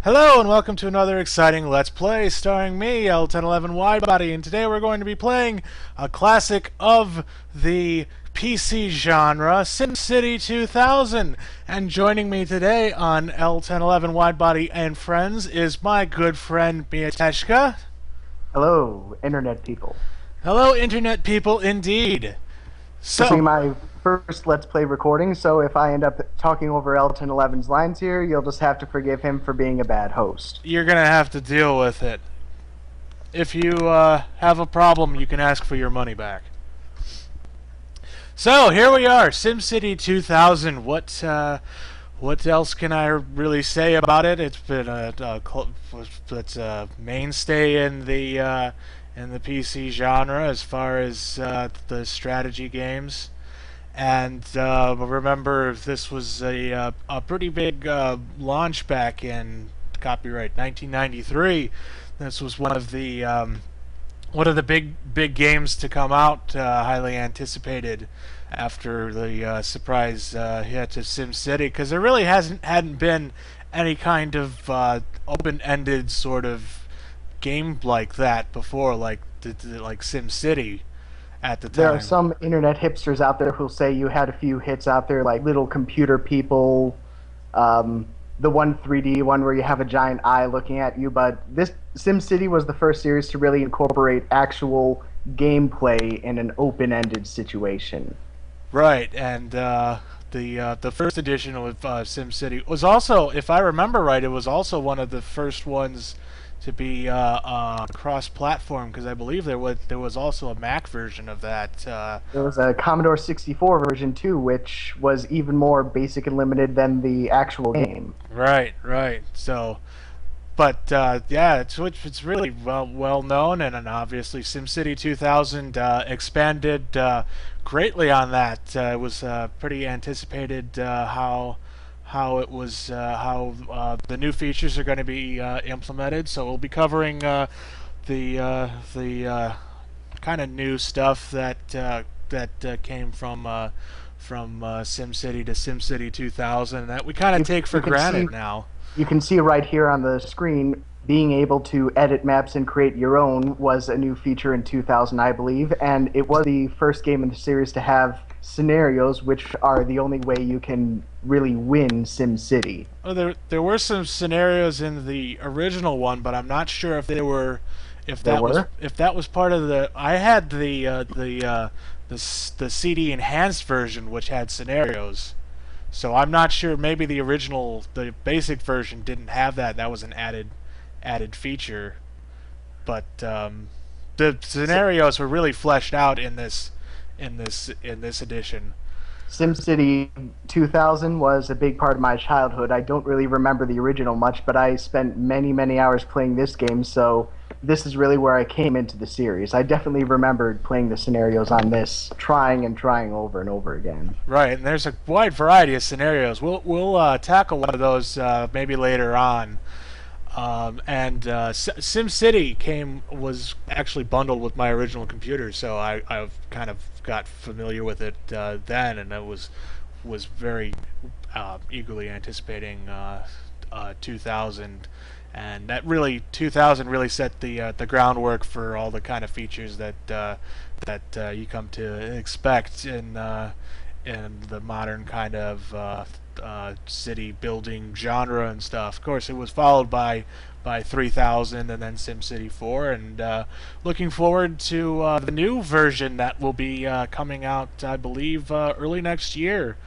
Hello and welcome to another exciting Let's Play starring me, L1011Widebody, and today we're going to be playing a classic of the PC genre, SimCity 2000. And joining me today on L1011Widebody and Friends is my good friend Miateshcha. Hello, Internet people. Hello, Internet people, indeed. This will be So, my first Let's Play recording, so if I end up talking over L1011's lines here, you'll just have to forgive him for being a bad host. you're going to have to deal with it. If you have a problem, you can ask for your money back. So here we are, SimCity 2000. What else can I really say about it? It's been it's a mainstay in the PC genre as far as the strategy games. And remember, this was a pretty big launch back in copyright 1993. This was one of the big games to come out, highly anticipated after the surprise hit of SimCity, because there really hadn't been any kind of open-ended sort of game like that before, like SimCity at the time. There are some internet hipsters out there who'll say you had a few hits out there, like Little Computer People, the one 3D one where you have a giant eye looking at you, but this SimCity was the first series to really incorporate actual gameplay in an open-ended situation. Right, and the first edition of SimCity was also, if I remember right, it was also one of the first ones to be cross-platform, because I believe there was also a Mac version of that. There was a Commodore 64 version too, which was even more basic and limited than the actual game. Right, right. So, but yeah, it's really well known, and obviously SimCity 2000 expanded greatly on that. It was pretty anticipated how it was the new features are going to be implemented. So we'll be covering the kind of new stuff that came from SimCity to SimCity 2000 that we kind of take for granted now. You can see right here on the screen, being able to edit maps and create your own was a new feature in 2000, I believe, and it was the first game in the series to have scenarios, which are the only way you can really win SimCity. Oh, there were some scenarios in the original one, but I'm not sure if if that was part of the. I had the CD enhanced version, which had scenarios. So I'm not sure. Maybe the basic version didn't have that. That was an added feature. But the scenarios were really fleshed out in this edition. SimCity 2000 was a big part of my childhood. I don't really remember the original much, but I spent many hours playing this game, so this is really where I came into the series. I definitely remembered playing the scenarios on this, trying over and over again. Right, and there's a wide variety of scenarios. We'll tackle one of those maybe later on. SimCity was actually bundled with my original computer, so I've kind of got familiar with it then, and I was very eagerly anticipating 2000, and that really 2000 really set the groundwork for all the kind of features that you come to expect in the modern kind of city building genre and stuff. Of course, it was followed by 3000 and then SimCity 4, and looking forward to the new version that will be coming out, I believe, early next year.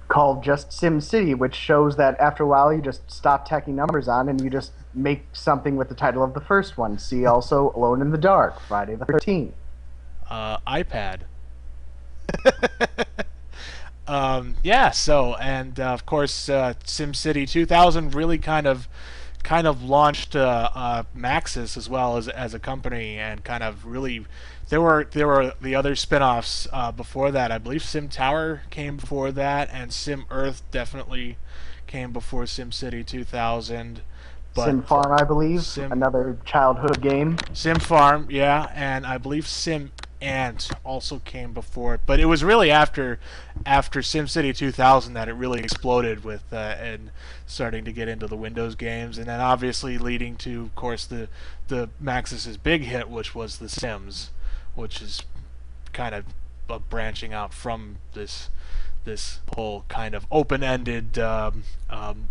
Called just SimCity, which shows that after a while you just stop tacking numbers on and you just make something with the title of the first one. See also Alone in the Dark, Friday the 13th. iPad. Yeah, so, and of course SimCity 2000 really kind of launched Maxis as well as a company, and kind of really there were the other spin-offs before that. I believe Sim Tower came before that, and Sim Earth definitely came before SimCity 2000. But Sim Farm, I believe, another childhood game. Sim Farm, yeah, and I believe Sim Ant also came before it, but it was really after SimCity 2000 that it really exploded with and starting to get into the Windows games, and then obviously leading to, of course, the Maxis' big hit, which was The Sims, which is kind of branching out from this whole kind of open-ended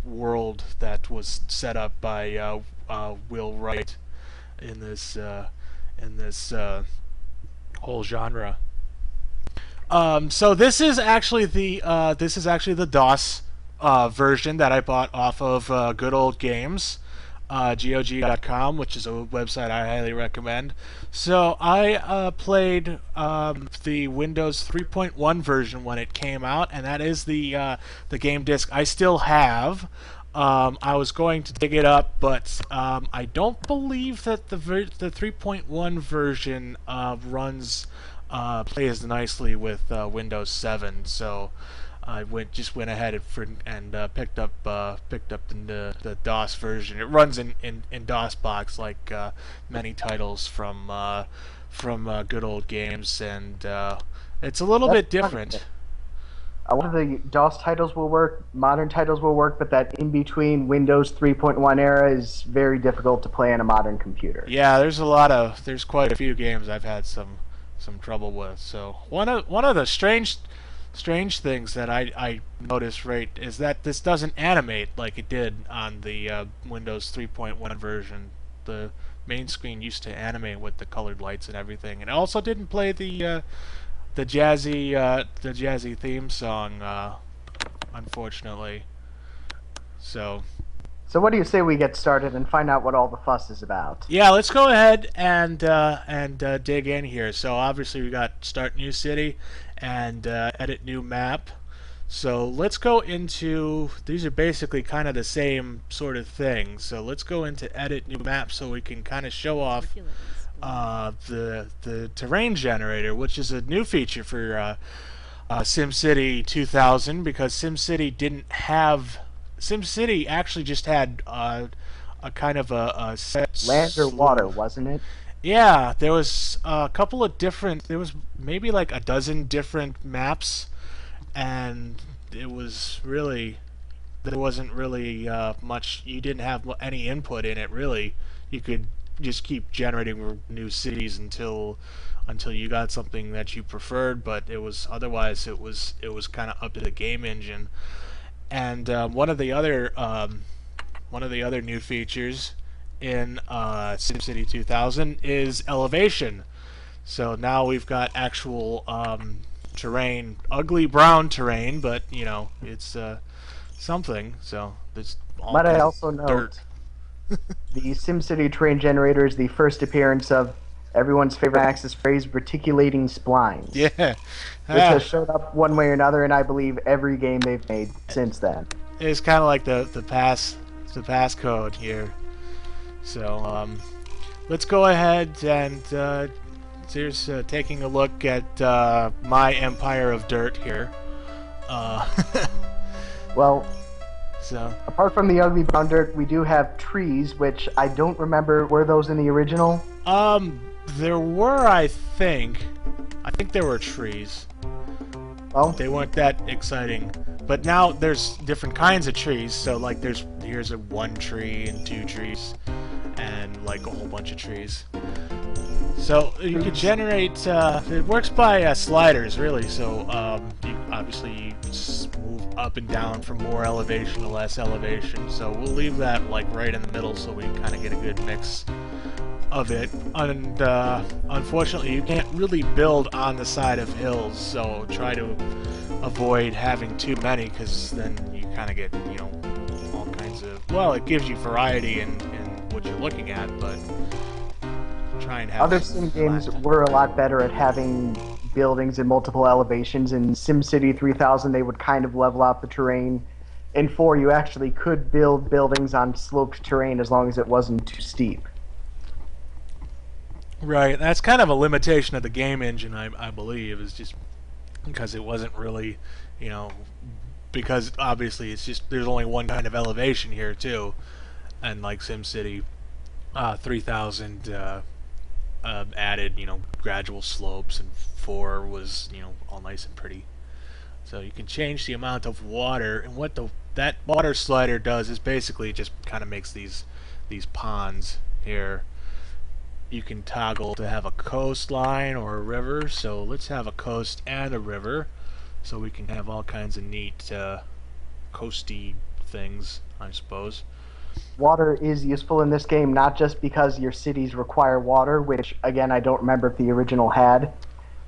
world that was set up by Will Wright in this whole genre. So this is actually the DOS version that I bought off of Good Old Games, GOG.com, which is a website I highly recommend. So I played the Windows 3.1 version when it came out, and that is the game disc I still have. I was going to dig it up, but I don't believe that the 3.1 version plays nicely with Windows 7. So I just went ahead and picked up the DOS version. It runs in DOSBox like many titles from Good Old Games, and it's a little bit different. A lot of the DOS titles will work, modern titles will work, but that in-between Windows 3.1 era is very difficult to play on a modern computer. Yeah, there's quite a few games I've had some trouble with. So one of the strange things that I noticed, right, is that this doesn't animate like it did on the Windows 3.1 version. The main screen used to animate with the colored lights and everything, and it also didn't play the jazzy theme song, unfortunately. So what do you say we get started and find out what all the fuss is about? yeah, let's go ahead and dig in here. So obviously we got start new city and edit new map. So let's go into, these are basically kind of the same sort of thing. So let's go into edit new map so we can kind of show off the terrain generator, which is a new feature for SimCity 2000, because SimCity actually just had a kind of a set land or water, wasn't it? Yeah, there was a couple of different, there was maybe like a dozen different maps, and it was really, there wasn't really much, you didn't have any input in it really. You could just keep generating new cities until you got something that you preferred, but it was otherwise it was kind of up to the game engine. And one of the other new features in SimCity 2000 is elevation. So now we've got actual terrain, ugly brown terrain, but you know it's something. So there's all But I kinds of also note dirt. the SimCity terrain generator is the first appearance of everyone's favorite Maxis phrase, reticulating splines. Yeah. Which has showed up one way or another in, I believe, every game they've made since then. It's kind of like the passcode here. So let's go ahead and here's taking a look at my empire of dirt here. Well, So apart from the ugly brown dirt, we do have trees, which I don't remember, were those in the original? there were, I think there were trees. Oh, They weren't that exciting, but now there's different kinds of trees. So like here's a 1 tree and 2 trees, and like a whole bunch of trees. So you could generate. It works by sliders, really. So you just move up and down from more elevation to less elevation. So we'll leave that like right in the middle, so we kind of get a good mix of it. And unfortunately, you can't really build on the side of hills. So try to avoid having too many, because then you kind of get all kinds of. Well, it gives you variety in what you're looking at, but. Try and have other sim games were a lot better at having buildings in multiple elevations. In SimCity 3000, they would kind of level out the terrain. In 4, you actually could build buildings on sloped terrain as long as it wasn't too steep. Right, that's kind of a limitation of the game engine, I believe, is just because it wasn't really, because obviously it's just there's only one kind of elevation here too, and like SimCity 3000. added, gradual slopes, and 4 was, all nice and pretty. So you can change the amount of water, and what that water slider does is basically just kind of makes these ponds here. You can toggle to have a coastline or a river, so let's have a coast and a river, so we can have all kinds of neat coasty things, I suppose. Water is useful in this game, not just because your cities require water, which, again, I don't remember if the original had,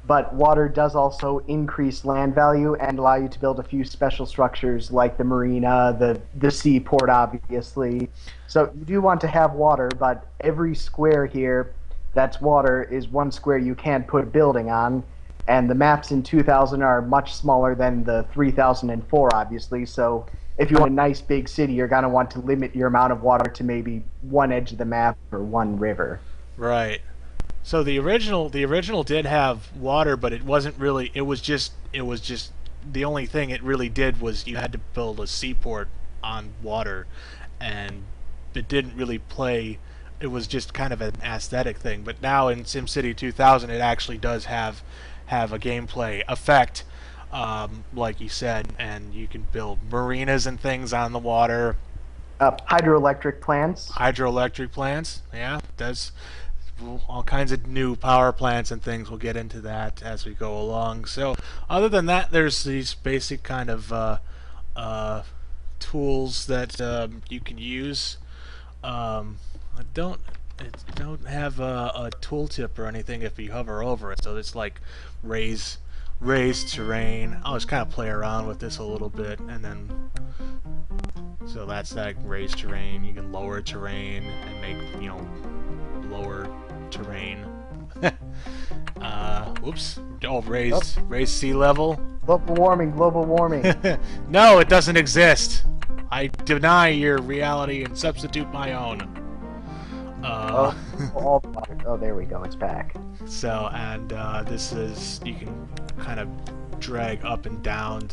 but water does also increase land value and allow you to build a few special structures like the marina, the seaport, obviously. So you do want to have water, but every square here that's water is one square you can't put a building on, and the maps in 2000 are much smaller than the 3004, obviously, so if you want a nice big city, you're going to want to limit your amount of water to maybe one edge of the map or one river. Right. So the original did have water, but it wasn't really. It was just the only thing it really did was you had to build a seaport on water, and it didn't really play. It was just kind of an aesthetic thing. But now in SimCity 2000, it actually does have a gameplay effect. Like you said, and you can build marinas and things on the water. Hydroelectric plants. Hydroelectric plants, yeah. There's all kinds of new power plants and things. We'll get into that as we go along. So, other than that, there's these basic kind of tools that you can use. I don't have a tooltip or anything if you hover over it. So it's like raise terrain. I'll just kind of play around with this a little bit, and then so that's that raise terrain. You can lower terrain and make lower terrain. Whoops. Oh, raise sea level. Global warming. No, it doesn't exist. I deny your reality and substitute my own. Oh, there we go. It's back. So, and this is, you can kind of drag up and down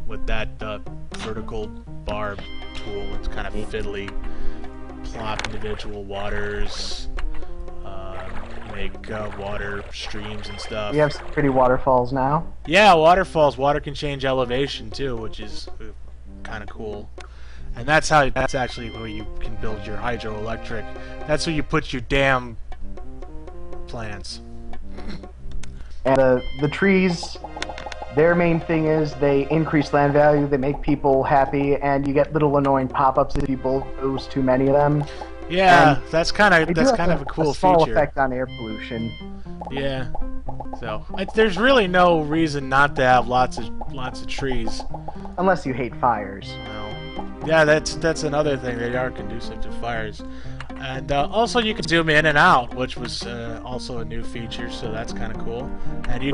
with that vertical bar tool. It's kind of fiddly. Plop individual waters, make water streams and stuff. We have some pretty waterfalls now. Yeah, waterfalls. Water can change elevation too, which is kind of cool. And that's actually where you can build your hydroelectric. That's where you put your dam plants. And the trees, their main thing is they increase land value, they make people happy, and you get little annoying pop-ups if you bulldoze too many of them. Yeah, that's kind of a cool small feature. Effect on air pollution. Yeah. So there's really no reason not to have lots of trees. Unless you hate fires. No. Yeah, that's another thing. They are conducive to fires. And also you can zoom in and out, which was also a new feature, so that's kind of cool. And you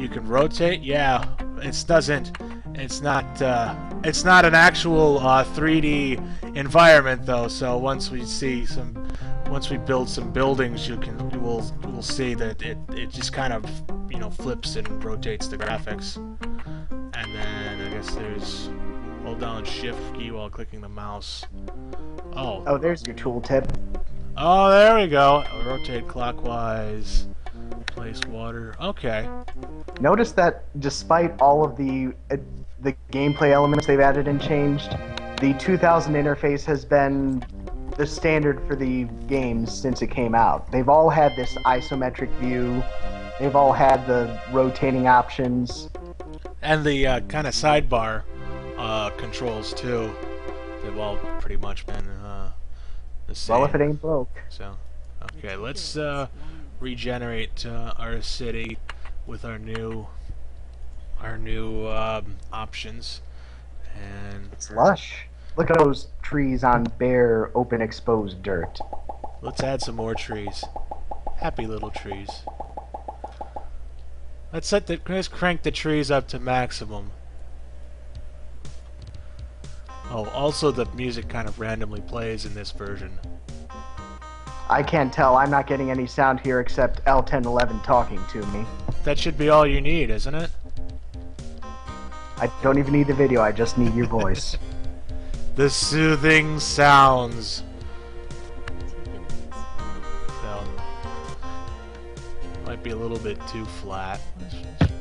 can rotate. Yeah, it's not an actual 3D environment though. So once we build some buildings, we'll see that it just kind of flips and rotates the graphics. And then I guess there's hold down shift key while clicking the mouse. Oh, there's your tooltip. Oh, there we go. Rotate clockwise. Place water. Okay. Notice that despite all of the gameplay elements they've added and changed, the 2000 interface has been the standard for the games since it came out. They've all had this isometric view. They've all had the rotating options. And the kind of sidebar controls too. They've all pretty much been the same. Well, if it ain't broke. So, okay, let's regenerate our city with our new options. And it's lush. Look at those trees on bare, open, exposed dirt. Let's add some more trees. Happy little trees. Let's crank the trees up to maximum. Oh, also the music kind of randomly plays in this version. I can't tell. I'm not getting any sound here except L1011 talking to me. That should be all you need, isn't it? I don't even need the video. I just need your voice. The soothing sounds. So, might be a little bit too flat.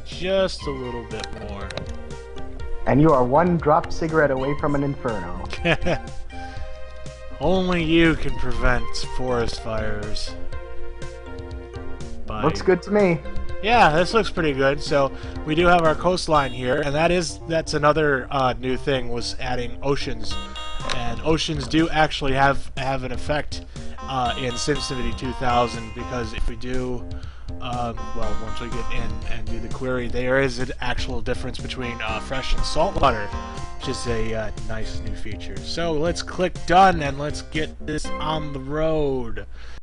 Just a little bit more. And you are one dropped cigarette away from an inferno. Only you can prevent forest fires. Looks good to me. Yeah, this looks pretty good. So we do have our coastline here, and that's another new thing, was adding oceans. And oceans do actually have an effect in SimCity 2000, because if we do, well, once we get in and do the query, there is an actual difference between fresh and salt water, which is a nice new feature. So let's click done and let's get this on the road.